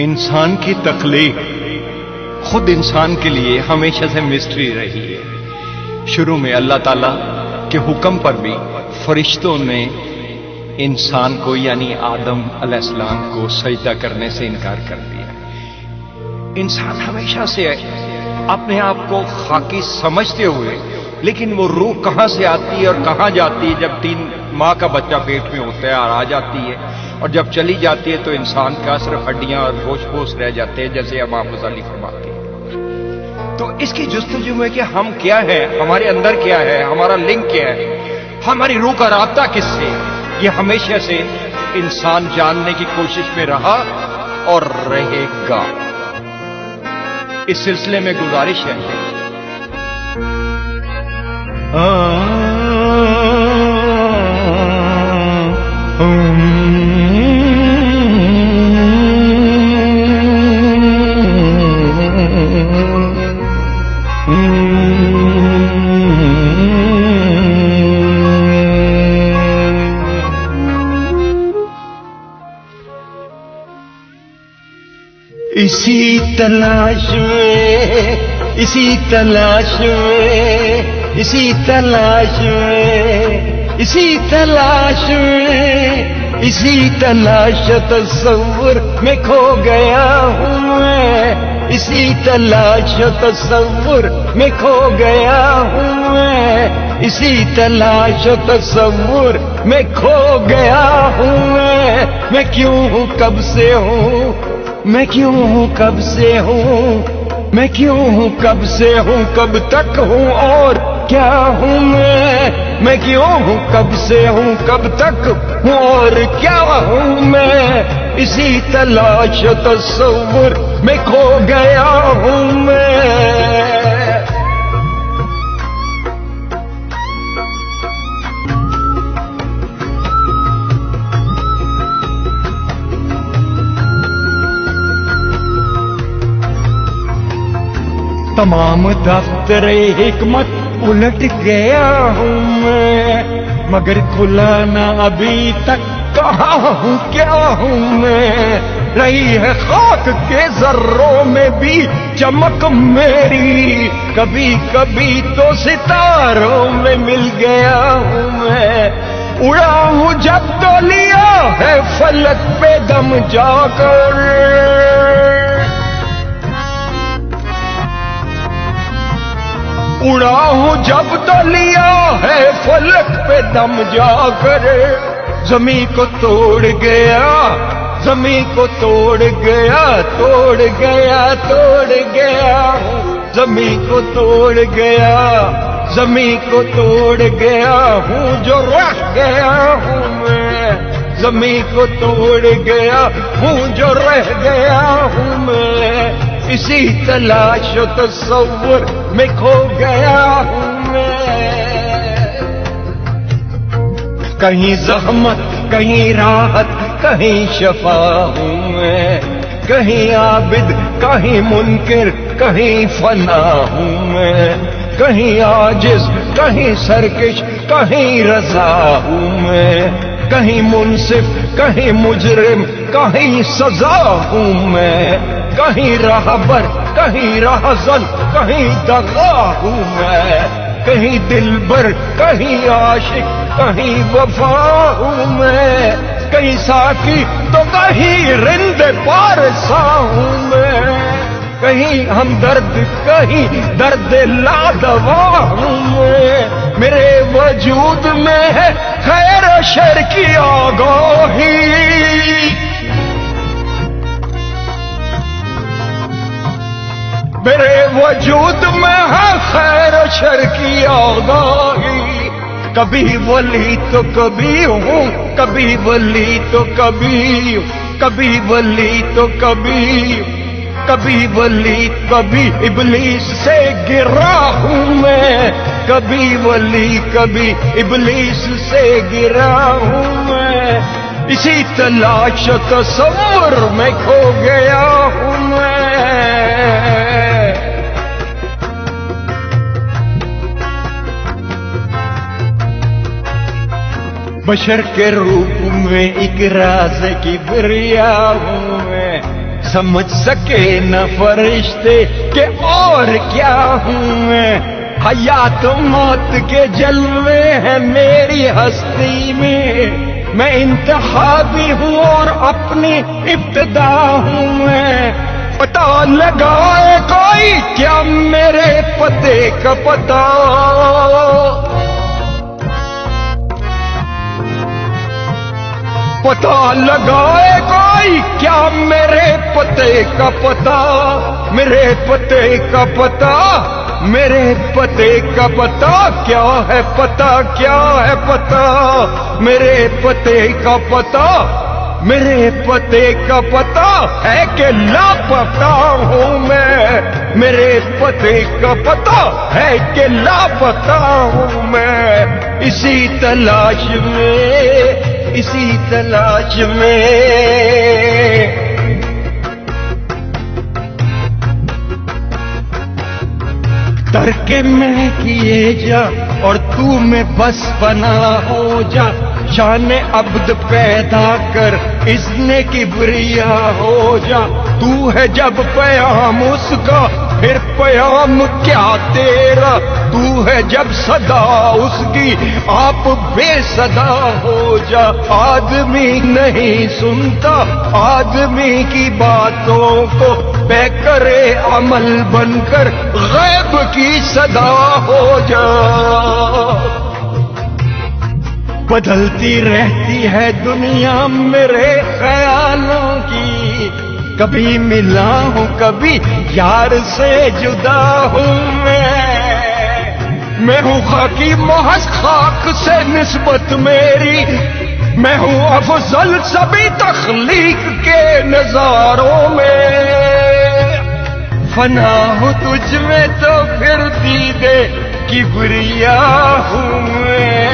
انسان کی تخلیق خود انسان کے لیے ہمیشہ سے مسٹری رہی ہے۔ شروع میں اللہ تعالیٰ کے حکم پر بھی فرشتوں نے انسان کو یعنی آدم علیہ السلام کو سجدہ کرنے سے انکار کر دیا۔ انسان ہمیشہ سے اپنے آپ کو خاکی سمجھتے ہوئے، لیکن وہ روح کہاں سے آتی ہے اور کہاں جاتی ہے؟ جب 3 ماہ کا بچہ پیٹ میں ہوتا ہے اور آ جاتی ہے، اور جب چلی جاتی ہے تو انسان کا صرف ہڈیاں اور گوشت پوش رہ جاتے ہیں، جیسے امام غزالی فرماتے ہیں۔ تو اس کی جستجو میں کہ ہم کیا ہے، ہمارے اندر کیا ہے، ہمارا لنک کیا ہے، ہماری روح کا رابطہ کس سے، یہ ہمیشہ سے انسان جاننے کی کوشش میں رہا اور رہے گا۔ اس سلسلے میں گزارش ہے اسی تلاش میں، اسی تلاش میں، اسی تلاش میں، اسی تلاش میں، اسی تلاش تصور میں کھو گیا ہوں میں، اسی تلاش تصور میں کھو گیا ہوں میں، اسی تلاش تصور میں کھو گیا ہوں میں کیوں ہوں کب سے ہوں، میں کیوں ہوں کب سے ہوں، میں کیوں ہوں کب سے ہوں، کب تک ہوں اور کیا ہوں میں کیوں ہوں کب سے ہوں، کب تک ہوں اور کیا ہوں میں، اسی تلاش تصور میں کھو گیا ہوں میں۔ تمام دفتر حکمت الٹ گیا ہوں میں، مگر کھلا نہ ابھی تک کہاں ہوں کیا ہوں میں، رہی ہے خاک کے ذروں میں بھی چمک میری، کبھی کبھی تو ستاروں میں مل گیا ہوں میں، اڑا ہوں جب تو لیا ہے فلک پہ دم جا کر، اڑا ہوں جب تو لیا ہے فلک پہ دم جا کر، زمین کو توڑ گیا، زمین کو توڑ گیا، توڑ گیا، توڑ گیا، زمین کو توڑ گیا، زمین کو توڑ گیا ہوں جو رہ گیا ہوں میں، زمین کو توڑ گیا ہوں جو رہ گیا ہوں میں، اسی تلاش و تصور میں کھو گیا ہوں میں، کہیں زحمت کہیں راحت کہیں شفا ہوں میں، کہیں عابد کہیں منکر کہیں فنا ہوں میں، کہیں عاجز کہیں سرکش کہیں رضا ہوں میں، کہیں منصف کہیں مجرم کہیں سزا ہوں میں، کہیں راہبر کہیں راہزن کہیں دغا ہوں میں، کہیں دلبر کہیں عاشق کہیں وفا ہوں میں، کہیں ساقی تو کہیں رند پارسا ہوں میں، کہیں ہمدرد کہیں درد لا دوا ہوں میں، میرے وجود میں ہے خیر و شر کی آگاہی، میرے وجود میں ہے خیر و شر کی آگاہی، کبھی ولی تو کبھی ہوں، کبھی ولی تو کبھی، کبھی ولی تو کبھی، کبھی ولی کبھی ابلیس سے گرا ہوں میں، کبھی ولی کبھی ابلیس سے گرا ہوں میں، اسی تلاش و تصور میں کھو گیا ہوں میں، بشر کے روپ میں ایک راز کبریا ہوں میں، سمجھ سکے نہ فرشتے کہ اور کیا ہوں حیات و موت کے جلوے ہیں میری ہستی میں انتہا بھی ہوں اور اپنی ابتدا ہوں پتہ لگائے کوئی کیا میرے پتے کا پتہ پتہ لگائے کوئی کیا میرے پتے کا پتہ میرے پتے کا پتہ میرے پتے کا پتہ کیا ہے پتہ کیا ہے پتہ میرے پتے کا پتہ میرے پتے کا پتہ ہے کہ لاپتہ ہوں میں میرے پتے کا پتہ ہے کہ لاپتہ ہوں میں اسی تلاش میں ترک میں کیے جا اور تو میں بس بنا ہو جا شان عبد پیدا کر اذن کبریا ہو جا تو ہے جب پیام اس کا پھر پیام کیا تیرا تو ہے جب صدا اس کی آپ بے صدا ہو جا آدمی نہیں سنتا آدمی کی باتوں کو بے کرے عمل بن کر غیب کی صدا ہو جا بدلتی رہتی ہے دنیا میرے خیالوں کی کبھی ملا ہوں کبھی یار سے جدا ہوں میں ہوں خاکی محض خاک سے نسبت میری میں ہوں افضل سبھی تخلیق کے نظاروں میں فنا ہوں تجھ میں تو پھر دیدے کبریا ہوں میں